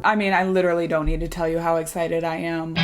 I mean, I literally don't need to tell you how excited I am.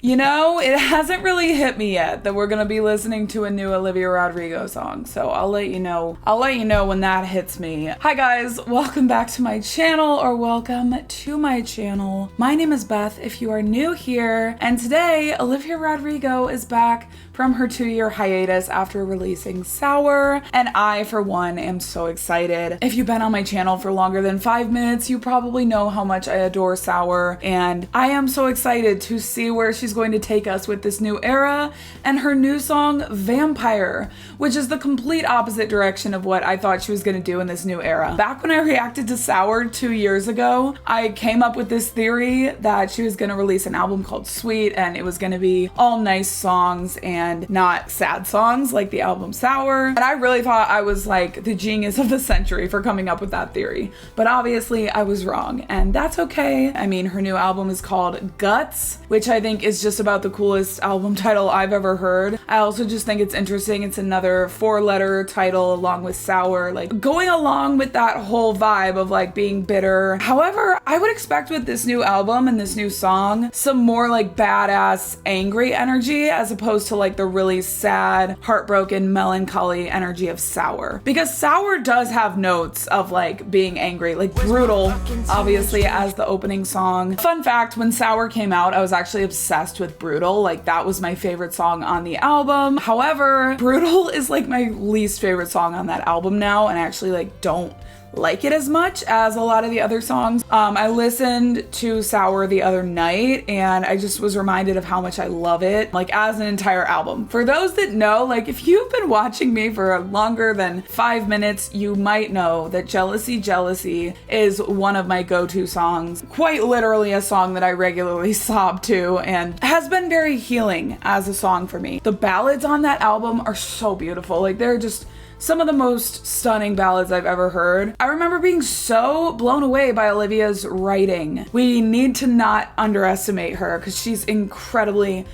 You know, it hasn't really hit me yet that we're gonna be listening to a new Olivia Rodrigo song, so I'll let you know when that hits me. Hi guys, welcome back to my channel, or welcome to my channel. My name is Beth if you are new here, and today Olivia Rodrigo is back from her 2-year hiatus after releasing Sour, and I, for one, am so excited. If you've been on my channel for longer than 5 minutes, you probably know how much I adore Sour, and I am so excited to see where she's going to take us with this new era and her new song, Vampire, which is the complete opposite direction of what I thought she was going to do in this new era. Back when I reacted to Sour 2 years ago, I came up with this theory that she was going to release an album called Sweet, and it was going to be all nice songs and not sad songs like the album Sour. And I really thought I was like the genius of the century for coming up with that theory. But obviously I was wrong, and that's okay. I mean, her new album is called Guts, which I think is just about the coolest album title I've ever heard. I also just think it's interesting. It's another 4-letter title along with Sour, like going along with that whole vibe of like being bitter. However, I would expect with this new album and this new song some more like badass angry energy as opposed to like the really sad, heartbroken, melancholy energy of Sour. Because Sour does have notes of like being angry, like Brutal, obviously, as the opening song. Fun fact, when Sour came out, I was actually obsessed with Brutal. Like, that was my favorite song on the album. However, Brutal is like my least favorite song on that album now, and I actually like don't like it as much as a lot of the other songs. I listened to Sour the other night and I just was reminded of how much I love it, like as an entire album. For those that know, like if you've been watching me for longer than 5 minutes, you might know that Jealousy Jealousy is one of my go-to songs. Quite literally a song that I regularly sob to and has been very healing as a song for me. The ballads on that album are so beautiful. Like they're just some of the most stunning ballads I've ever heard. I remember being so blown away by Olivia's writing. We need to not underestimate her because she's incredibly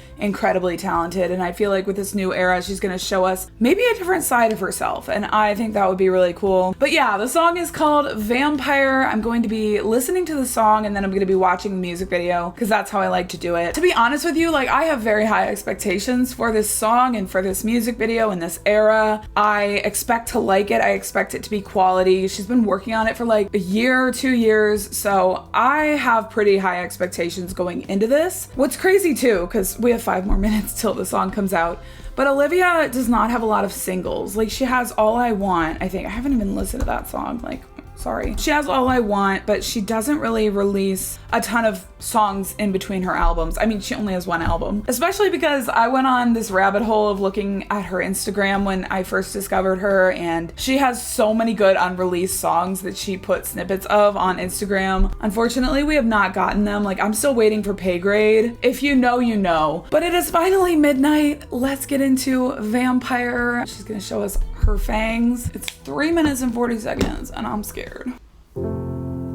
talented, and I feel like with this new era she's gonna show us maybe a different side of herself, and I think that would be really cool. But yeah, the song is called Vampire. I'm going to be listening to the song and then I'm gonna be watching the music video because that's how I like to do it. To be honest with you, like I have very high expectations for this song and for this music video in this era. I expect to like it. I expect it to be quality. She's been working on it for like a year or 2 years, so I have pretty high expectations going into this. What's crazy too, because we have 5 more minutes till the song comes out, but Olivia does not have a lot of singles. Like she has All I Want, I think. I haven't even listened to that song, like sorry. She has All I Want, but she doesn't really release a ton of songs in between her albums. I mean, she only has 1 album, especially because I went on this rabbit hole of looking at her Instagram when I first discovered her, and she has so many good unreleased songs that she put snippets of on Instagram. Unfortunately, we have not gotten them. Like I'm still waiting for Pay Grade. If you know, you know. But it is finally midnight. Let's get into Vampire. She's gonna show us her fangs. It's 3 minutes and 40 seconds and I'm scared.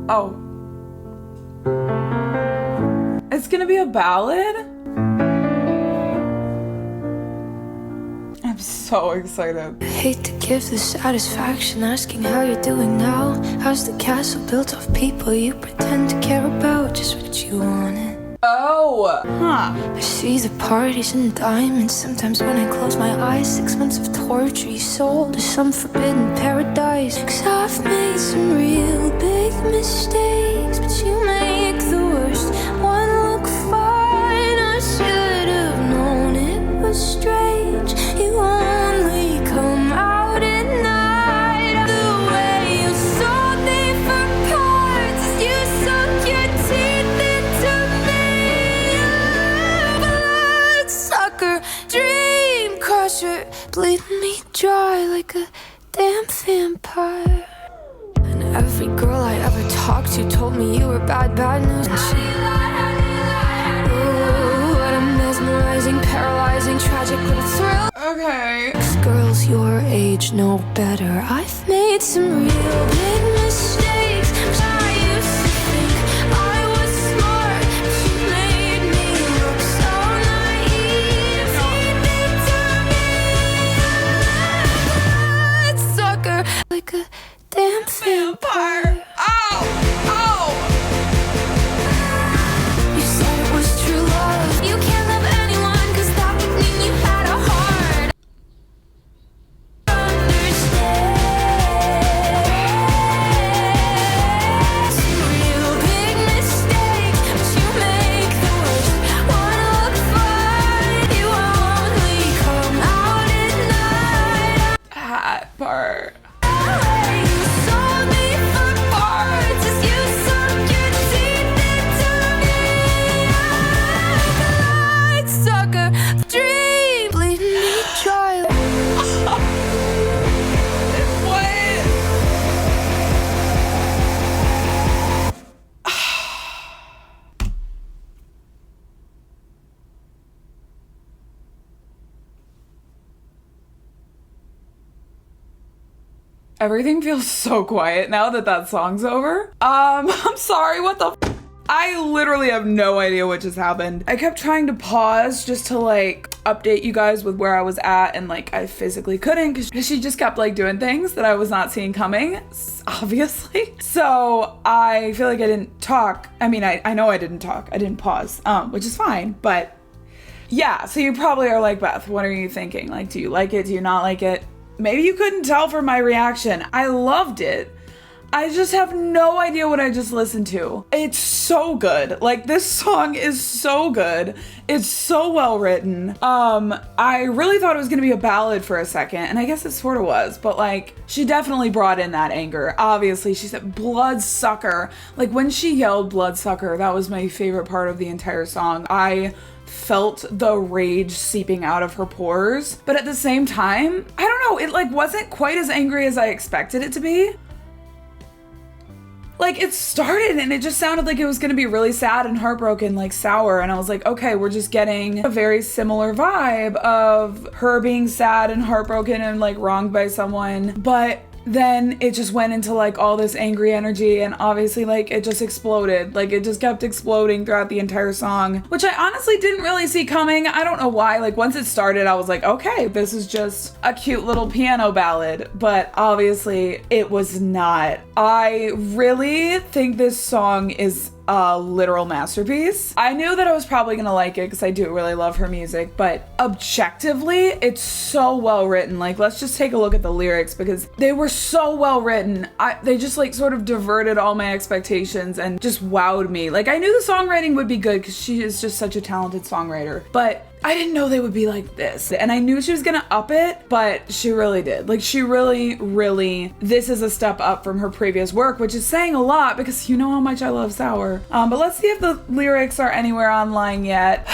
Oh. It's gonna be a ballad? I'm so excited. I hate to give the satisfaction asking how you're doing now. How's the castle built of people you pretend to care about? Just what you wanted. Oh, huh. I see the parties and diamonds. Sometimes when I close my eyes, 6 months of torture you sold to some forbidden paradise. 'Cause I've made some real big mistakes, but you make the worst one look fine. I should have known it was strange. You only come out at night. The way you sold me for cards, you sunk your teeth into me. Bloodsucker, dream crusher, bleeding me dry like a damn vampire. And every girl I ever talked to told me you were bad news. Ooh, what a mesmerizing, paralyzing, tragic little thrill. Okay. Girls your age know better. I've made some real big mistakes. I used to think I was smart, but you made me look so naive. Sucker, like a damn vampire. Oh! Everything feels so quiet now that that song's over. I'm sorry, what the I literally have no idea what just happened. I kept trying to pause just to like update you guys with where I was at, and like I physically couldn't because she just kept like doing things that I was not seeing coming, obviously. So I feel like I didn't talk. I mean, I know I didn't talk. I didn't pause, which is fine, but yeah, so you probably are like, Beth, what are you thinking? Like, do you like it? Do you not like it? Maybe you couldn't tell from my reaction. I loved it. I just have no idea what I just listened to. It's so good. Like, this song is so good. It's so well written. I really thought it was gonna be a ballad for a second, and I guess it sort of was, but like, she definitely brought in that anger. Obviously, she said bloodsucker. Like, when she yelled bloodsucker, that was my favorite part of the entire song. I felt the rage seeping out of her pores, but at the same time, I don't know, it like wasn't quite as angry as I expected it to be. Like, it started and it just sounded like it was gonna be really sad and heartbroken, like sour, and I was like, okay, we're just getting a very similar vibe of her being sad and heartbroken and like wronged by someone, but then it just went into like all this angry energy, and obviously like it just exploded. Like, it just kept exploding throughout the entire song, which I honestly didn't really see coming. I don't know why. Like, once it started, I was like, okay, this is just a cute little piano ballad, but obviously it was not. I really think this song is a literal masterpiece. I knew that I was probably gonna like it because I do really love her music, but objectively, it's so well written. Like, let's just take a look at the lyrics because they were so well written. They just like sort of diverted all my expectations and just wowed me. Like, I knew the songwriting would be good because she is just such a talented songwriter, but I didn't know they would be like this. And I knew she was gonna up it, but she really did. Like, she really, this is a step up from her previous work, which is saying a lot because you know how much I love Sour. But let's see if the lyrics are anywhere online yet.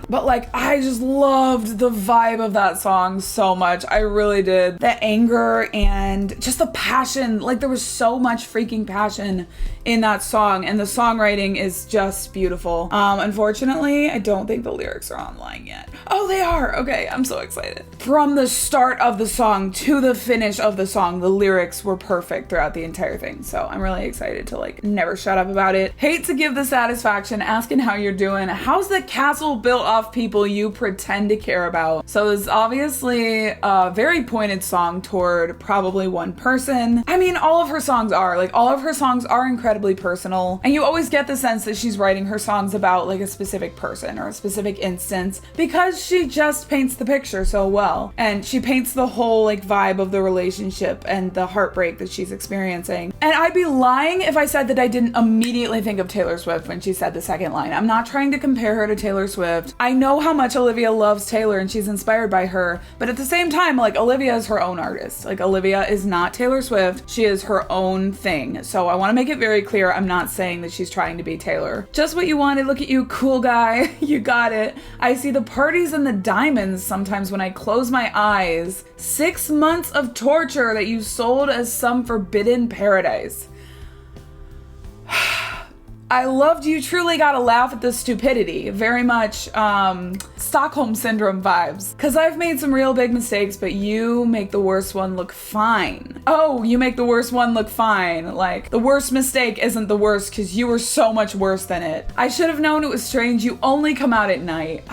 But like, I just loved the vibe of that song so much. I really did. The anger and just the passion. Like, there was so much freaking passion in that song, and the songwriting is just beautiful. Unfortunately, I don't think the lyrics are online yet. Oh, they are. Okay, I'm so excited. From the start of the song to the finish of the song, the lyrics were perfect throughout the entire thing. So I'm really excited to like never shut up about it. Hate to give the satisfaction, asking how you're doing. How's the castle built off people you pretend to care about? So it's obviously a very pointed song toward probably one person. I mean, all of her songs are incredibly personal, and you always get the sense that she's writing her songs about like a specific person or a specific instance because she just paints the picture so well, and she paints the whole like vibe of the relationship and the heartbreak that she's experiencing. And I'd be lying if I said that I didn't immediately think of Taylor Swift when she said the second line. I'm not trying to compare her to Taylor Swift. I know how much Olivia loves Taylor and she's inspired by her, but at the same time, like, Olivia is her own artist. Like, Olivia is not Taylor Swift. She is her own thing. So I want to make it very clear, I'm not saying that she's trying to be Taylor. Just what you wanted. Look at you, cool guy. You got it. I see the parties and the diamonds sometimes when I close my eyes. 6 months of torture that you sold as some forbidden paradise. I loved you truly gotta laugh at the stupidity. Very much Stockholm Syndrome vibes. Cause I've made some real big mistakes, but you make the worst one look fine. Oh, you make the worst one look fine. Like, the worst mistake isn't the worst cause you were so much worse than it. I should have known it was strange. You only come out at night.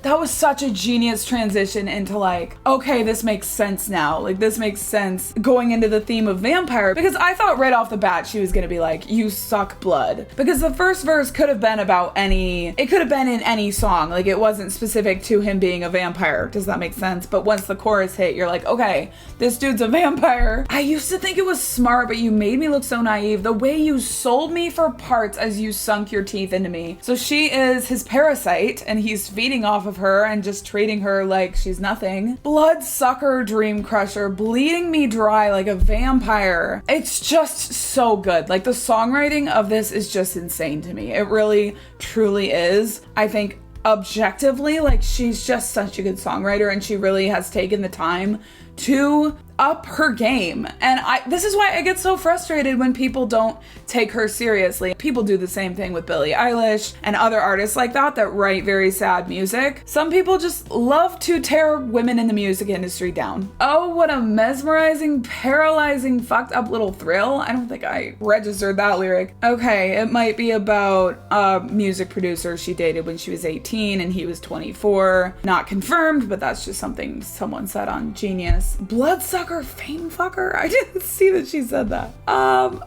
That was such a genius transition into like, okay, this makes sense now. Like, this makes sense going into the theme of vampire, because I thought right off the bat she was gonna be like, you suck blood. Because the first verse could have been about it could have been in any song. Like, it wasn't specific to him being a vampire. Does that make sense? But once the chorus hit, you're like, okay, this dude's a vampire. I used to think it was smart, but you made me look so naive. The way you sold me for parts as you sunk your teeth into me. So she is his parasite and he's feeding off of her and just treating her like she's nothing. Bloodsucker, dream crusher, bleeding me dry like a vampire. It's just so good. Like, the songwriting of this is just insane to me. It really, truly is. I think objectively, like, she's just such a good songwriter, and she really has taken the time to up her game. And this is why I get so frustrated when people don't take her seriously. People do the same thing with Billie Eilish and other artists like that write very sad music. Some people just love to tear women in the music industry down. Oh, what a mesmerizing, paralyzing, fucked up little thrill. I don't think I registered that lyric. Okay, it might be about a music producer she dated when she was 18 and he was 24. Not confirmed, but that's just something someone said on Genius. Bloodsucker fame fucker? I didn't see that she said that.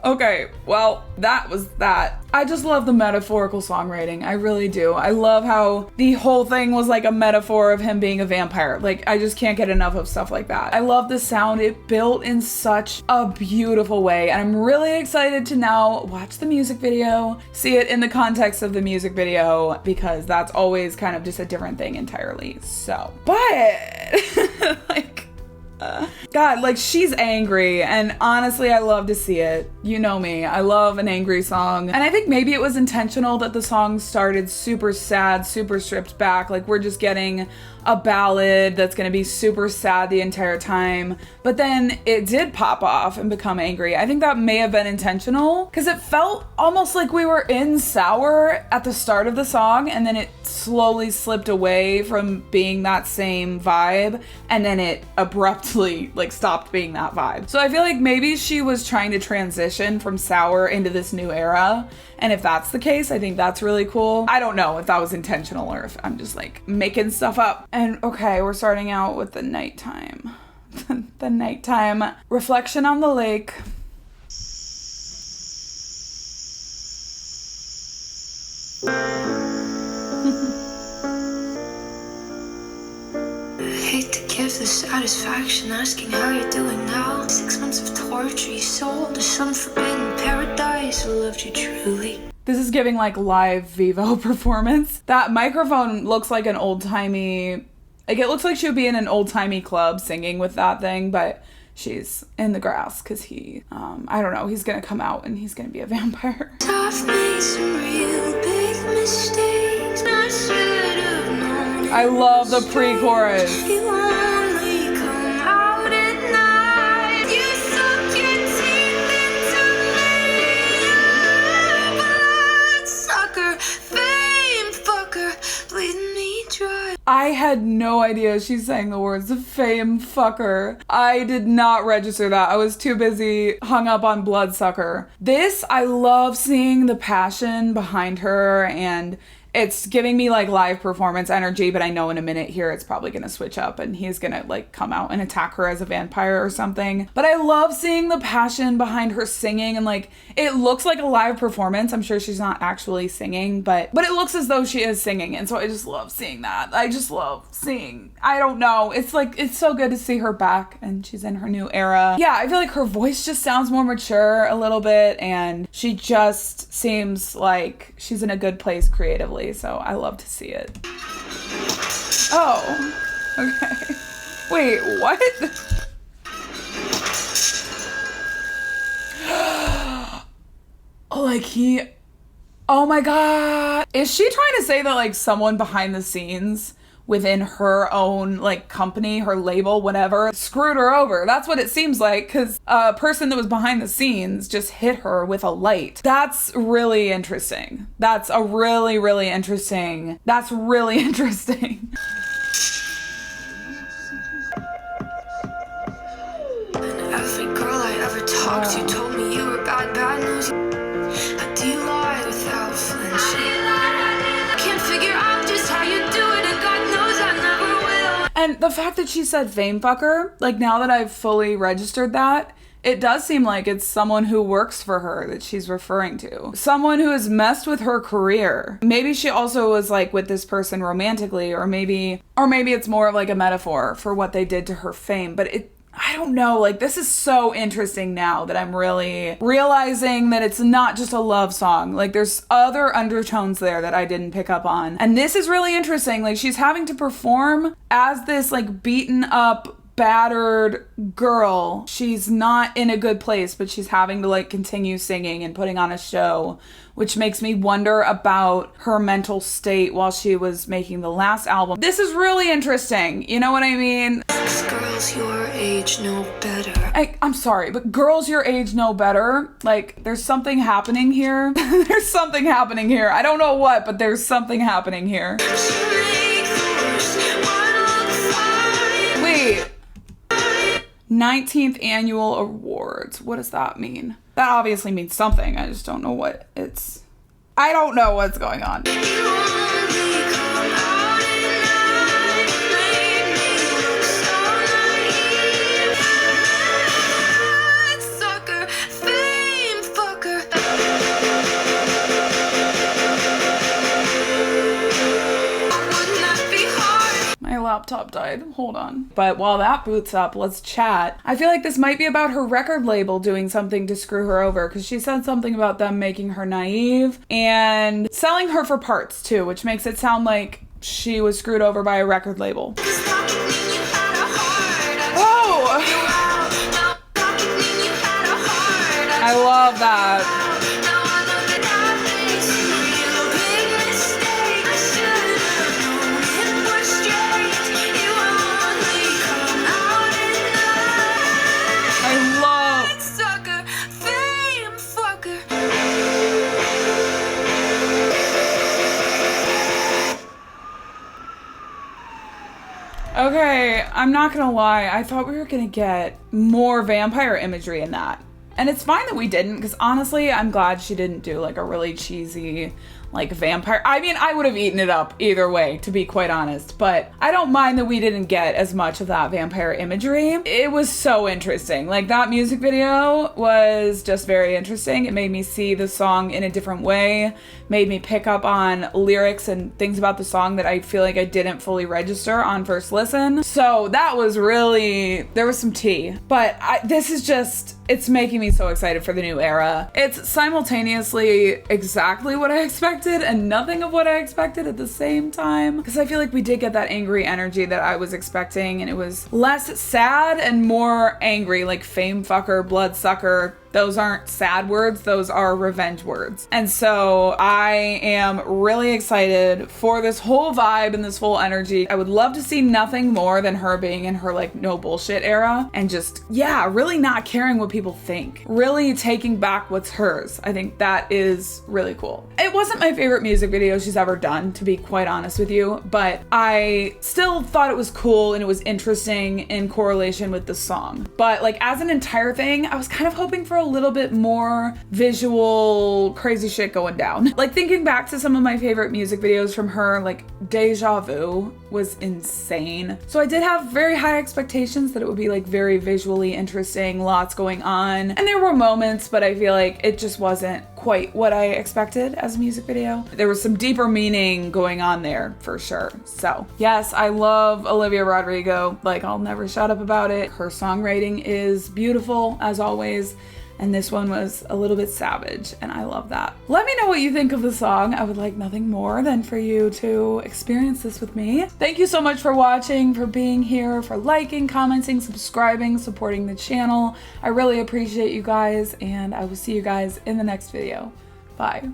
Okay, well, that was that. I just love the metaphorical songwriting. I really do. I love how the whole thing was like a metaphor of him being a vampire. Like, I just can't get enough of stuff like that. I love the sound it built in such a beautiful way, and I'm really excited to now watch the music video, see it in the context of the music video, because that's always kind of just a different thing entirely. So, but like, God, like, she's angry, and honestly, I love to see it. You know me, I love an angry song. And I think maybe it was intentional that the song started super sad, super stripped back, like we're just getting a ballad that's gonna be super sad the entire time, but then it did pop off and become angry. I think that may have been intentional, because it felt almost like we were in Sour at the start of the song, and then it slowly slipped away from being that same vibe, and then it abruptly like stopped being that vibe. So I feel like maybe she was trying to transition from Sour into this new era, and if that's the case, I think that's really cool. I don't know if that was intentional or if I'm just like making stuff up. And okay, we're starting out with the nighttime. The nighttime reflection on the lake. Hate to give the satisfaction asking how you're doing now. 6 months of torture you sold to some forbidden paradise who loved you truly. This is giving like live Vivo performance. That microphone looks like an old-timey, like it looks like she would be in an old-timey club singing with that thing, but she's in the grass because he, I don't know, he's gonna come out and he's gonna be a vampire. I've made some real big mistakes. I should have known. I love the pre-chorus. You only come out at night. You suck your teeth into me. Bloodsucker, fame fucker, bleeding me dry. I had no idea she sang the words of fame fucker. I did not register that. I was too busy hung up on bloodsucker. This, I love seeing the passion behind her, and it's giving me like live performance energy, but I know in a minute here it's probably gonna switch up and he's gonna like come out and attack her as a vampire or something. But I love seeing the passion behind her singing, and like it looks like a live performance. I'm sure she's not actually singing, but it looks as though she is singing, and so I just love seeing that. I just love seeing, I don't know, it's like, it's so good to see her back and she's in her new era. Yeah, I feel like her voice just sounds more mature a little bit, and she just seems like she's in a good place creatively. So I love to see it. Oh, okay. Wait, what? Like he, oh my God. Is she trying to say that like someone behind the scenes within her own like company, her label, whatever, screwed her over? That's what it seems like, because a person that was behind the scenes just hit her with a light. That's really interesting. That's a really, really interesting. That's really interesting. Every girl I ever talked to told me you were bad news. How do you lie without flinching? Can't figure out just how you do it, and God knows I never will. And the fact that she said fame fucker, like now that I've fully registered that, it does seem like it's someone who works for her that she's referring to. Someone who has messed with her career. Maybe she also was like with this person romantically, or maybe it's more of like a metaphor for what they did to her fame. But I don't know, like this is so interesting now that I'm really realizing that it's not just a love song. Like there's other undertones there that I didn't pick up on. And this is really interesting. Like she's having to perform as this like beaten up, battered girl. She's not in a good place, but she's having to like continue singing and putting on a show, which makes me wonder about her mental state while she was making the last album. This is really interesting. You know what I mean? This girl Girls your age know better. I'm sorry, but girls your age know better. Like, there's something happening here. There's something happening here. I don't know what, but there's something happening here. Wait. 19th annual awards. What does that mean? That obviously means something. I just don't know what it's... I don't know what's going on. My laptop died. Hold on. But while that boots up, let's chat. I feel like this might be about her record label doing something to screw her over, because she said something about them making her naive and selling her for parts too, which makes it sound like she was screwed over by a record label. Oh! I love that. Okay, I'm not gonna lie, I thought we were gonna get more vampire imagery in that. And it's fine that we didn't, because honestly, I'm glad she didn't do like a really cheesy, like vampire. I mean, I would have eaten it up either way, to be quite honest, but I don't mind that we didn't get as much of that vampire imagery. It was so interesting. Like, that music video was just very interesting. It made me see the song in a different way, made me pick up on lyrics and things about the song that I feel like I didn't fully register on first listen. So that was really, there was some tea. But this is just, it's making me so excited for the new era. It's simultaneously exactly what I expected and nothing of what I expected at the same time, because I feel like we did get that angry energy that I was expecting, and it was less sad and more angry, like fame fucker, blood sucker. Those aren't sad words, those are revenge words. And so I am really excited for this whole vibe and this whole energy. I would love to see nothing more than her being in her like no bullshit era and just, yeah, really not caring what people think. Really taking back what's hers. I think that is really cool. It wasn't my favorite music video she's ever done, to be quite honest with you, but I still thought it was cool and it was interesting in correlation with the song. But like as an entire thing, I was kind of hoping for a little bit more visual crazy shit going down. Like thinking back to some of my favorite music videos from her, like Deja Vu was insane. So I did have very high expectations that it would be like very visually interesting, lots going on. And there were moments, but I feel like it just wasn't quite what I expected as a music video. There was some deeper meaning going on there for sure. So yes, I love Olivia Rodrigo. Like, I'll never shut up about it. Her songwriting is beautiful as always. And this one was a little bit savage, and I love that. Let me know what you think of the song. I would like nothing more than for you to experience this with me. Thank you so much for watching, for being here, for liking, commenting, subscribing, supporting the channel. I really appreciate you guys, and I will see you guys in the next video. Bye.